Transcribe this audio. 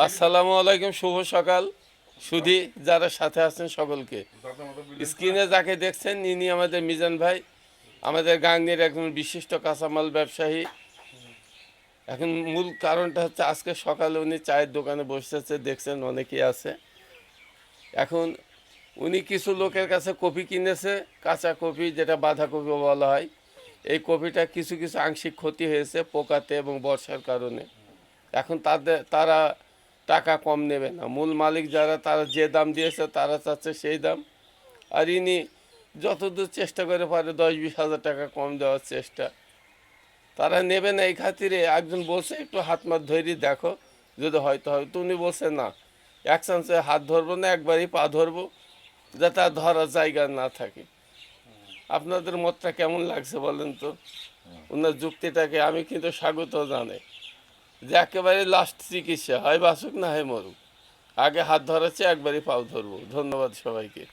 আসসালামু আলাইকুম, শুভ সকাল। সুধী যারা সাথে আছেন সকলকে, স্ক্রিনে যাকে দেখছেন ইনি আমাদের মিজান ভাই, আমাদের গাংনীর একজন বিশিষ্ট কাঁচামাল ব্যবসায়ী। এখন মূল কারণটা হচ্ছে আজকে সকালে উনি চায়ের দোকানে বসেছে, দেখছেন অনেকেই আছে। এখন উনি কিছু লোকের কাছে কপি কিনেছে, কাঁচা কপি যেটা বাঁধাকপি বলা হয়। এই কপিটা কিছু কিছু আংশিক ক্ষতি হয়েছে পোকাতে এবং বর্ষার কারণে। এখন তারা টাকা কম নেবে না, মূল মালিক যারা তারা যে দাম দিয়েছে তারা চাচ্ছে সেই দাম। আর ইনি যতদূর চেষ্টা করে পারে 10-20 হাজার টাকা কম দেওয়ার চেষ্টা। তারা নেবে না, এই খাতিরে একজন বলছে একটু হাত মাত ধরি দেখো যদি হয়তো হয়। তো উনি বলছে না, এক চান্সে হাত ধরবো না, একবারই পা ধরবো, যাতে আর ধরার জায়গা না থাকে। আপনাদের মতটা কেমন লাগছে বলেন তো? ওনার যুক্তিটাকে আমি কিন্তু স্বাগত জানাই যে একেবারে লাস্ট চিকিৎসা, হয় বাঁচুক না হয় মরুক, আগে হাত ধরাচ্ছে, একবারই পাও ধরবো। ধন্যবাদ সবাইকে।